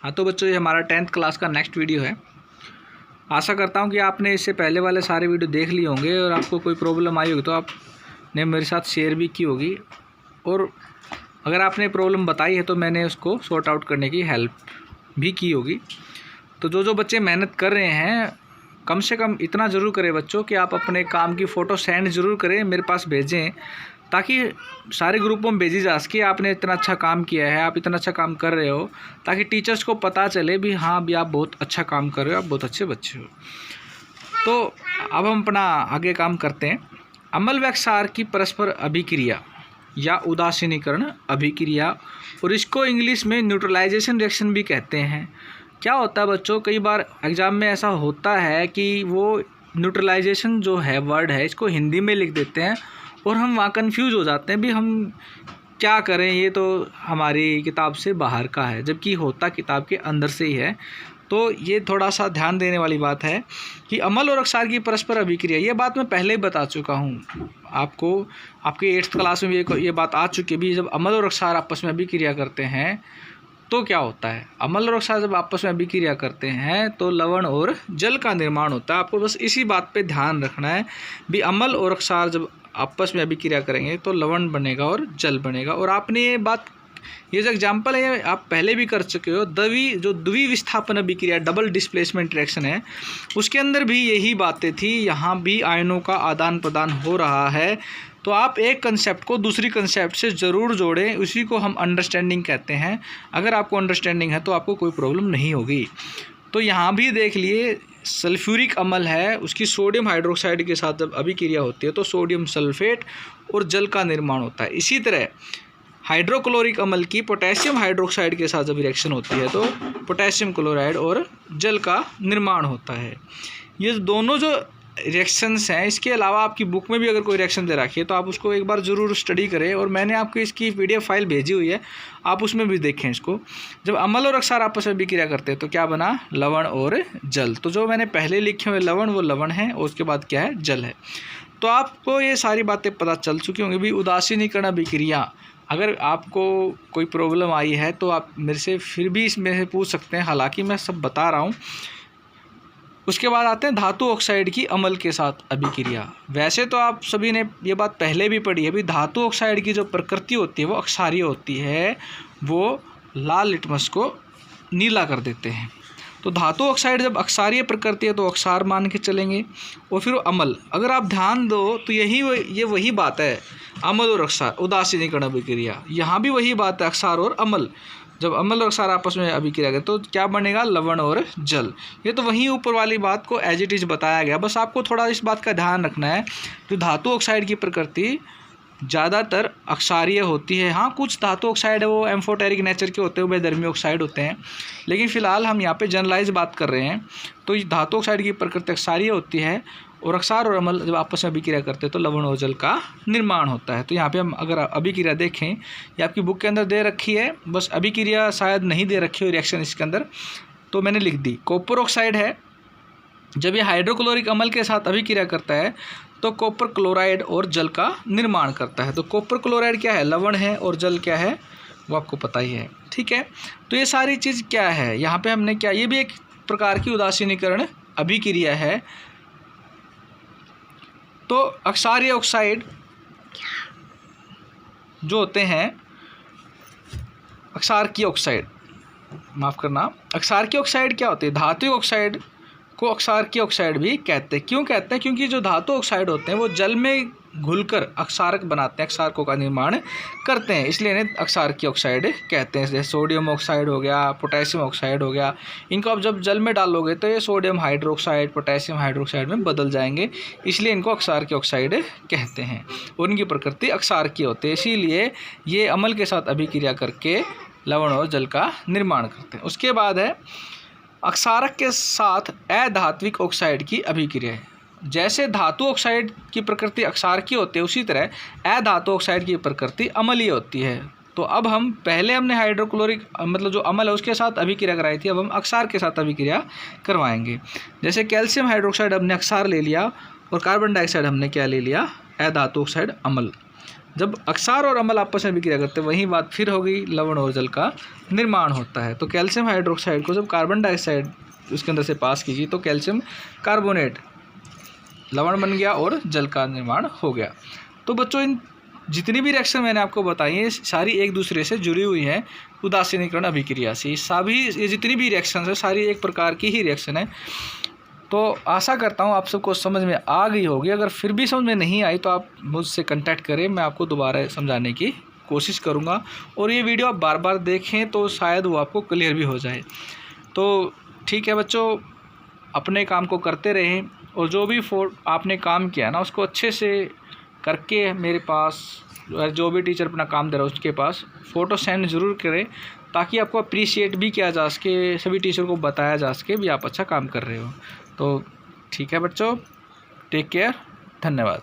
हाँ तो बच्चों, ये हमारा 10th क्लास का नेक्स्ट वीडियो है। आशा करता हूँ कि आपने इससे पहले वाले सारे वीडियो देख लिए होंगे और आपको कोई प्रॉब्लम आई होगी तो आपने मेरे साथ शेयर भी की होगी, और अगर आपने प्रॉब्लम बताई है तो मैंने उसको सॉर्ट आउट करने की हेल्प भी की होगी। तो जो बच्चे मेहनत कर रहे हैं, कम से कम इतना ज़रूर करें बच्चों कि आप अपने काम की फ़ोटो सेंड ज़रूर करें, मेरे पास भेजें, ताकि सारे ग्रुपों में भेजी जा सके आपने इतना अच्छा काम किया है, आप इतना अच्छा काम कर रहे हो, ताकि टीचर्स को पता चले भी हाँ भी आप बहुत अच्छा काम कर रहे हो, आप बहुत अच्छे बच्चे हो। तो अब हम अपना आगे काम करते हैं। अम्ल व क्षार की परस्पर अभिक्रिया या उदासीनीकरण अभिक्रिया, और इसको इंग्लिश में न्यूट्रलाइजेशन रिएक्शन भी कहते हैं। क्या होता है बच्चों, कई बार एग्ज़ाम में ऐसा होता है कि वो न्यूट्रलाइजेशन जो है वर्ड है, इसको हिंदी में लिख देते हैं और हम वहाँ कंफ्यूज हो जाते हैं भी हम क्या करें, ये तो हमारी किताब से बाहर का है, जबकि होता किताब के अंदर से ही है। तो ये थोड़ा सा ध्यान देने वाली बात है कि अम्ल और क्षार की परस्पर अभिक्रिया, ये बात मैं पहले ही बता चुका हूँ आपको, आपके 8th क्लास में भी ये बात आ चुकी है भी। जब अम्ल और क्षार आपस में अभिक्रिया करते हैं तो क्या होता है, अम्ल और क्षार जब आपस में अभिक्रिया करते हैं तो लवण और जल का निर्माण होता है। आपको बस इसी बात पे ध्यान रखना है भी अम्ल और क्षार जब आपस में अभिक्रिया करेंगे तो लवण बनेगा और जल बनेगा। और आपने ये जो एग्जाम्पल है आप पहले भी कर चुके हो, द्विविस्थापन अभिक्रिया, डबल डिस्प्लेसमेंट रिएक्शन है, उसके अंदर भी यही बातें थी। यहाँ भी आयनों का आदान प्रदान हो रहा है, तो आप एक कंसेप्ट को दूसरी कंसेप्ट से ज़रूर जोड़ें, उसी को हम अंडरस्टैंडिंग कहते हैं। अगर आपको अंडरस्टैंडिंग है तो आपको कोई प्रॉब्लम नहीं होगी। तो यहाँ भी देख लिए, सल्फ्यूरिक अम्ल है, उसकी सोडियम हाइड्रोक्साइड के साथ जब अभिक्रिया होती है तो सोडियम सल्फेट और जल का निर्माण होता है। इसी तरह हाइड्रोक्लोरिक अम्ल की पोटेशियम हाइड्रोक्साइड के साथ जब रिएक्शन होती है तो पोटेशियम क्लोराइड और जल का निर्माण होता है। ये दोनों जो रिएक्शंस हैं, इसके अलावा आपकी बुक में भी अगर कोई रिएक्शन दे रखी है तो आप उसको एक बार ज़रूर स्टडी करें, और मैंने आपको इसकी PDF फाइल भेजी हुई है, आप उसमें भी देखें इसको। जब अम्ल और क्षार आपस में अभिक्रिया करते हैं तो क्या बना, लवण और जल। तो जो मैंने पहले लिखे हुए लवण, वो लवण है, और उसके बाद क्या है, जल है। तो आपको ये सारी बातें पता चल चुकी होंगी भी। उदासीनीकरण अभिक्रिया, अगर आपको कोई प्रॉब्लम आई है तो आप मेरे से फिर भी इसमें से पूछ सकते हैं, हालांकि मैं सब बता रहा हूँ। उसके बाद आते हैं धातु ऑक्साइड की अम्ल के साथ अभिक्रिया। वैसे तो आप सभी ने ये बात पहले भी पढ़ी है भी, धातु ऑक्साइड की जो प्रकृति होती है वो अक्षारीय होती है, वो लाल लिटमस को नीला कर देते हैं। तो धातु ऑक्साइड जब अक्षारीय प्रकृति है तो अक्षार मान के चलेंगे, और फिर अम्ल, अगर आप ध्यान दो तो ये वही बात है, अम्ल और अक्षार, उदासीनीकरण अभिक्रिया। यहाँ भी वही बात है, अक्षार और अम्ल। जब अम्ल और क्षार आपस में अभिक्रिया करें तो क्या बनेगा, लवण और जल। ये तो वहीं ऊपर वाली बात को एज इट इज़ बताया गया, बस आपको थोड़ा इस बात का ध्यान रखना है। जो धातु ऑक्साइड की प्रकृति ज़्यादातर अक्षारीय होती है। हाँ, कुछ धातु ऑक्साइड है वो एम्फोटेरिक नेचर के होते हैं, वे धर्मी ऑक्साइड होते हैं, लेकिन फ़िलहाल हम यहाँ पे जनरलाइज बात कर रहे हैं। तो धातु ऑक्साइड की प्रकृति अक्षारीय होती है, और अक्षार और अम्ल जब आपस में अभिक्रिया करते हैं तो लवण और जल का निर्माण होता है। तो यहाँ पे हम अगर अभिक्रिया देखें, ये आपकी बुक के अंदर दे रखी है, बस अभिक्रिया शायद नहीं दे रखी हो रिएक्शन इसके अंदर, तो मैंने लिख दी। कॉपर ऑक्साइड है, जब ये हाइड्रोक्लोरिक अम्ल के साथ अभिक्रिया करता है तो कॉपर क्लोराइड और जल का निर्माण करता है। तो कॉपर क्लोराइड क्या है, लवण है, और जल क्या है वो आपको पता ही है, ठीक है। तो ये सारी चीज़ क्या है, यहाँ पे हमने क्या, ये भी एक प्रकार की उदासीनीकरण अभिक्रिया है। तो अक्षारीय ऑक्साइड जो होते हैं, अक्षार की ऑक्साइड, माफ़ करना, अक्षार की ऑक्साइड क्या होती है, धातु ऑक्साइड को अक्षार की ऑक्साइड भी कहते हैं। क्यों कहते हैं, क्योंकि जो धातु ऑक्साइड होते हैं वो जल में घुलकर अक्षारक बनाते हैं, अक्षारकों का निर्माण करते हैं, इसलिए इन्हें अक्षार की ऑक्साइड कहते हैं। जैसे सोडियम ऑक्साइड हो गया, पोटेशियम ऑक्साइड हो गया, इनको आप जब जल में डालोगे तो ये सोडियम हाइड्रोक्साइड, पोटेशियम हाइड्रोक्साइड में बदल जाएंगे, इसलिए इनको अक्षार की ऑक्साइड कहते हैं, और इनकी प्रकृति अक्षार की होती है, इसीलिए ये अम्ल के साथ अभिक्रिया करके लवण और जल का निर्माण करते हैं। उसके बाद है अक्षारक के साथ अधात्विक ऑक्साइड की अभिक्रिया है। जैसे धातु ऑक्साइड की प्रकृति अक्षार की होती है, उसी तरह अधातु ऑक्साइड की प्रकृति अम्लीय होती है। तो अब हम पहले हमने हाइड्रोक्लोरिक मतलब जो अम्ल है उसके साथ अभिक्रिया कराई थी, अब हम अक्षार के साथ अभिक्रिया करवाएंगे। जैसे कैल्शियम हाइड्रोक्साइड हमने अक्षार ले लिया, और कार्बन डाइऑक्साइड हमने क्या ले लिया, अधातु ऑक्साइड अम्ल। जब अक्सार और अम्ल आपस में विक्रिया करते हैं वही बात फिर होगी, लवण और जल का निर्माण होता है। तो कैल्शियम हाइड्रोक्साइड को जब कार्बन डाइऑक्साइड उसके अंदर से पास कीजिए तो कैल्शियम कार्बोनेट लवण बन गया और जल का निर्माण हो गया। तो बच्चों इन जितनी भी रिएक्शन मैंने आपको बताई है सारी एक दूसरे से जुड़ी हुई हैं उदासीनीकरण अभिक्रिया से। सभी ये जितनी भी रिएक्शन है सारी एक प्रकार की ही रिएक्शन है। तो आशा करता हूँ आप सबको समझ में आ गई होगी। अगर फिर भी समझ में नहीं आई तो आप मुझसे कांटेक्ट करें, मैं आपको दोबारा समझाने की कोशिश करूँगा। और ये वीडियो आप बार बार देखें तो शायद वो आपको क्लियर भी हो जाए। तो ठीक है बच्चों, अपने काम को करते रहें और जो भी आपने काम किया ना उसको अच्छे से करके मेरे पास जो भी टीचर अपना काम दे रहा है उसके पास फ़ोटो सेंड ज़रूर करें, ताकि आपको अप्रिशिएट भी किया जा सके, सभी टीचर को बताया जा सके भी आप अच्छा काम कर रहे हो। तो ठीक है बच्चों, टेक केयर, धन्यवाद।